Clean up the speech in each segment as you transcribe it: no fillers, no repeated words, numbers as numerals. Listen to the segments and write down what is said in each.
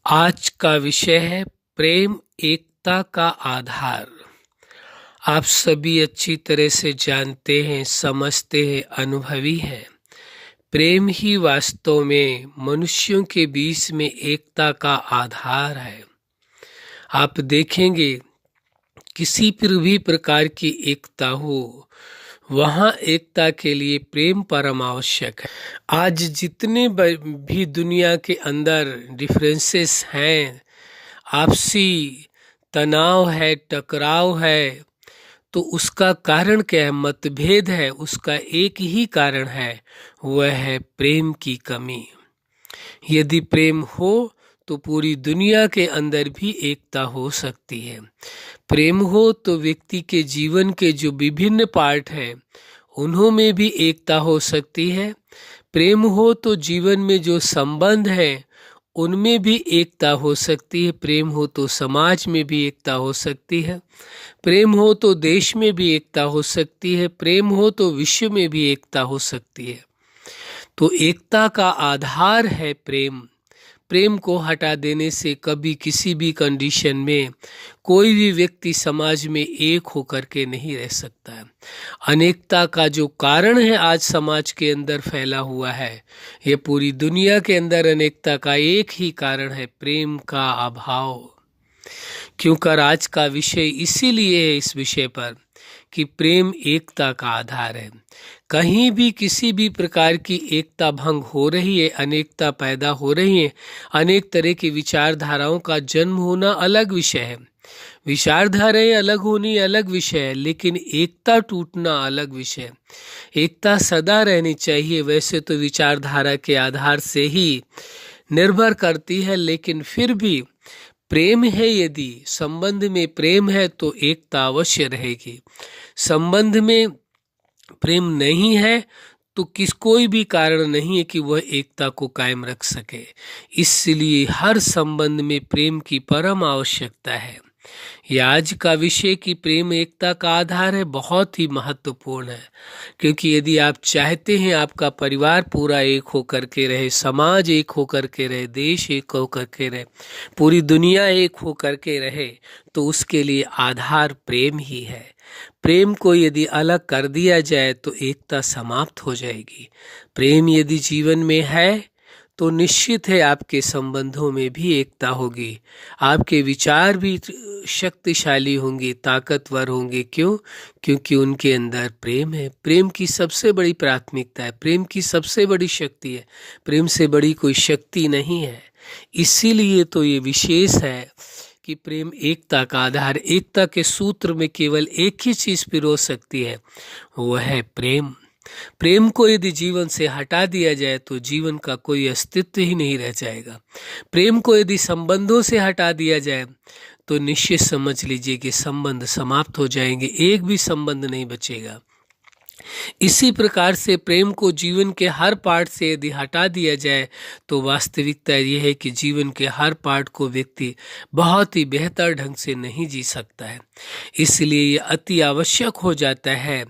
आज का विषय है प्रेम एकता का आधार। आप सभी अच्छी तरह से जानते हैं, समझते हैं, अनुभवी हैं। प्रेम ही वास्तव में मनुष्यों के बीच में एकता का आधार है। आप देखेंगे किसी पर भी प्रकार की एकता हो, वहाँ एकता के लिए प्रेम परम आवश्यक है। आज जितने भी दुनिया के अंदर डिफरेंसेस हैं, आपसी तनाव है, टकराव है, तो उसका कारण क्या है? मतभेद है। उसका एक ही कारण है, वह है प्रेम की कमी। यदि प्रेम हो तो पूरी दुनिया के अंदर भी एकता हो सकती है। प्रेम हो तो व्यक्ति के जीवन के जो विभिन्न पार्ट हैं उन्हों में भी एकता हो सकती है। प्रेम हो तो जीवन में जो संबंध हैं उनमें भी एकता हो सकती है। प्रेम हो तो समाज में भी एकता हो सकती है। प्रेम हो तो देश में भी एकता हो सकती है। प्रेम हो तो विश्व में भी एकता हो सकती है। तो एकता का आधार है प्रेम। प्रेम को हटा देने से कभी किसी भी कंडीशन में कोई भी व्यक्ति समाज में एक होकर के नहीं रह सकता है। अनेकता का जो कारण है आज समाज के अंदर फैला हुआ है, ये पूरी दुनिया के अंदर अनेकता का एक ही कारण है, प्रेम का अभाव। क्योंकि आज का विषय इसीलिए है इस विषय पर कि प्रेम एकता का आधार है। कहीं भी किसी भी प्रकार की एकता भंग हो रही है, अनेकता पैदा हो रही है, अनेक तरह की विचारधाराओं का जन्म होना अलग विषय है, विचारधाराएं अलग होनी अलग विषय है, लेकिन एकता टूटना अलग विषय है। एकता सदा रहनी चाहिए। वैसे तो विचारधारा के आधार से ही निर्भर करती है, लेकिन फिर भी प्रेम है, यदि संबंध में प्रेम है तो एकता अवश्य रहेगी। संबंध में प्रेम नहीं है तो कोई भी कारण नहीं है कि वह एकता को कायम रख सके। इसलिए हर संबंध में प्रेम की परम आवश्यकता है। यह आज का विषय कि प्रेम एकता का आधार है, बहुत ही महत्वपूर्ण है। क्योंकि यदि आप चाहते हैं आपका परिवार पूरा एक होकर के रहे, समाज एक होकर के रहे, देश एक होकर के रहे, पूरी दुनिया एक होकर के रहे, तो उसके लिए आधार प्रेम ही है। प्रेम को यदि अलग कर दिया जाए तो एकता समाप्त हो जाएगी। प्रेम यदि जीवन में है तो निश्चित है आपके संबंधों में भी एकता होगी, आपके विचार भी शक्तिशाली होंगे, ताकतवर होंगे। क्यों? क्योंकि उनके अंदर प्रेम है। प्रेम की सबसे बड़ी प्राथमिकता है, प्रेम की सबसे बड़ी शक्ति है। प्रेम से बड़ी कोई शक्ति नहीं है। इसीलिए तो ये विशेष है कि प्रेम एकता का आधार। एकता के सूत्र में केवल एक ही चीज पिरो सकती है, वह है प्रेम। प्रेम को यदि जीवन से हटा दिया जाए तो जीवन का कोई अस्तित्व ही नहीं रह जाएगा। प्रेम को यदि संबंधों से हटा दिया जाए तो निश्चित समझ लीजिए कि संबंध समाप्त हो जाएंगे, एक भी संबंध नहीं बचेगा। इसी प्रकार से प्रेम को जीवन के हर पार्ट से यदि हटा दिया जाए तो वास्तविकता यह है कि जीवन के हर पार्ट को व्यक्ति बहुत ही बेहतर ढंग से नहीं जी सकता है। इसलिए ये अति आवश्यक हो जाता है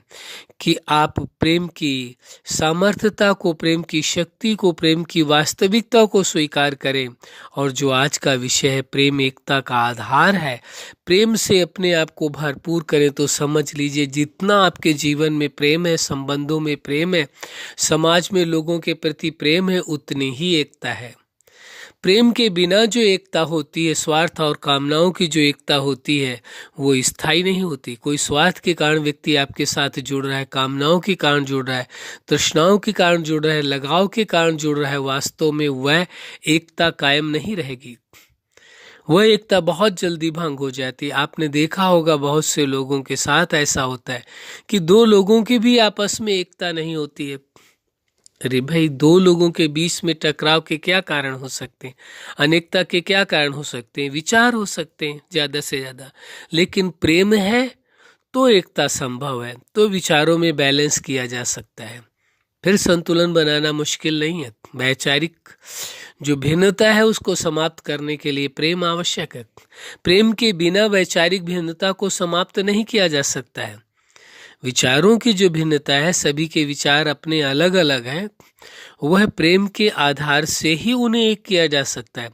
कि आप प्रेम की सामर्थ्यता को, प्रेम की शक्ति को, प्रेम की वास्तविकता को स्वीकार करें। और जो आज का विषय है प्रेम एकता का आधार है, प्रेम से अपने आप को भरपूर करें तो समझ लीजिए जितना आपके जीवन में प्रेम है, संबंधों में प्रेम है, समाज में लोगों के प्रति प्रेम है, उतनी ही एकता है। प्रेम के बिना जो एकता होती है, स्वार्थ और कामनाओं की जो एकता होती है, वो स्थायी नहीं होती। कोई स्वार्थ के कारण व्यक्ति आपके साथ जुड़ रहा है, कामनाओं के कारण जुड़ रहा है, तृष्णाओं के कारण जुड़ रहा है, लगाव के कारण जुड़ रहा है, वास्तव में वह एकता कायम नहीं रहेगी। वह एकता बहुत जल्दी भंग हो जाती है। आपने देखा होगा बहुत से लोगों के साथ ऐसा होता है कि दो लोगों की भी आपस में एकता नहीं होती है। अरे भाई, दो लोगों के बीच में टकराव के क्या कारण हो सकते हैं? अनेकता के क्या कारण हो सकते हैं? विचार हो सकते हैं ज्यादा से ज्यादा। लेकिन प्रेम है तो एकता संभव है, तो विचारों में बैलेंस किया जा सकता है, फिर संतुलन बनाना मुश्किल नहीं है। वैचारिक जो भिन्नता है उसको समाप्त करने के लिए प्रेम आवश्यक है। प्रेम के बिना वैचारिक भिन्नता को समाप्त नहीं किया जा सकता है। विचारों की जो भिन्नता है, सभी के विचार अपने अलग अलग हैं, वह प्रेम के आधार से ही उन्हें एक किया जा सकता है।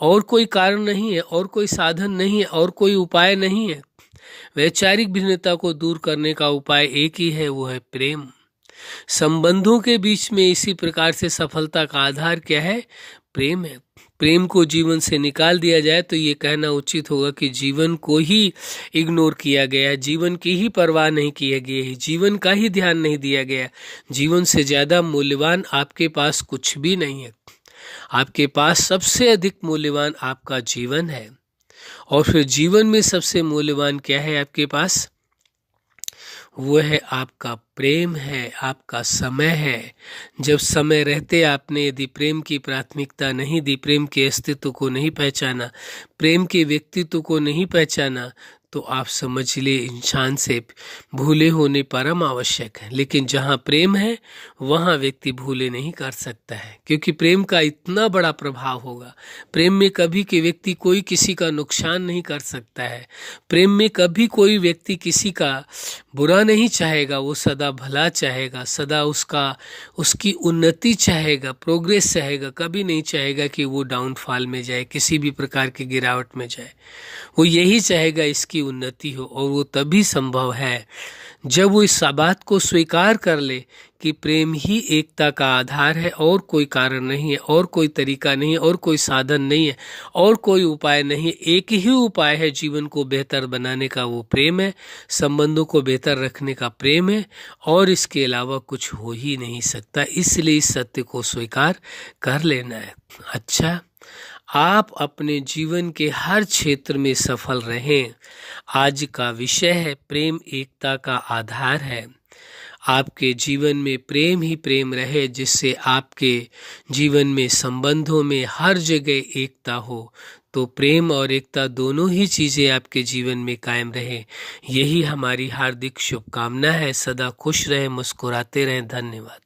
और कोई कारण नहीं है, और कोई साधन नहीं है, और कोई उपाय नहीं है। वैचारिक भिन्नता को दूर करने का उपाय एक ही है, वो है प्रेम। संबंधों के बीच में इसी प्रकार से सफलता का आधार क्या है? प्रेम है। प्रेम को जीवन से निकाल दिया जाए तो ये कहना उचित होगा कि जीवन को ही इग्नोर किया गया है, जीवन की ही परवाह नहीं की गई है, जीवन का ही ध्यान नहीं दिया गया। जीवन से ज़्यादा मूल्यवान आपके पास कुछ भी नहीं है। आपके पास सबसे अधिक मूल्यवान आपका जीवन है। और फिर जीवन में सबसे मूल्यवान क्या है आपके पास? वो है आपका प्रेम है, आपका समय है। जब समय रहते आपने यदि प्रेम की प्राथमिकता नहीं दी, प्रेम के अस्तित्व को नहीं पहचाना, प्रेम के व्यक्तित्व को नहीं पहचाना, तो आप समझ ले इंसान से भूले होने परम आवश्यक है। लेकिन जहाँ प्रेम है वहाँ व्यक्ति भूले नहीं कर सकता है, क्योंकि प्रेम का इतना बड़ा प्रभाव होगा। प्रेम में कभी के व्यक्ति कोई किसी का नुकसान नहीं कर सकता है। प्रेम में कभी कोई व्यक्ति किसी का बुरा नहीं चाहेगा, वो सदा भला चाहेगा, सदा उसकी उन्नति चाहेगा, प्रोग्रेस चाहेगा। कभी नहीं चाहेगा कि वो डाउनफॉल में जाए, किसी भी प्रकार की गिरावट में जाए। वो यही चाहेगा इसकी उन्नति हो। और वो तभी संभव है जब वो इस बात को स्वीकार कर ले कि प्रेम ही एकता का आधार है, और कोई कारण नहीं है, और कोई तरीका नहीं है, और कोई साधन नहीं है, और कोई उपाय नहीं है। एक ही उपाय है जीवन को बेहतर बनाने का, वो प्रेम है। संबंधों को बेहतर रखने का प्रेम है, और इसके अलावा कुछ हो ही नहीं सकता। इसलिए इस सत्य को स्वीकार कर लेना है। अच्छा, आप अपने जीवन के हर क्षेत्र में सफल रहें। आज का विषय है प्रेम एकता का आधार है। आपके जीवन में प्रेम ही प्रेम रहे, जिससे आपके जीवन में संबंधों में हर जगह एकता हो। तो प्रेम और एकता दोनों ही चीज़ें आपके जीवन में कायम रहे, यही हमारी हार्दिक शुभकामना है। सदा खुश रहें, मुस्कुराते रहें। धन्यवाद।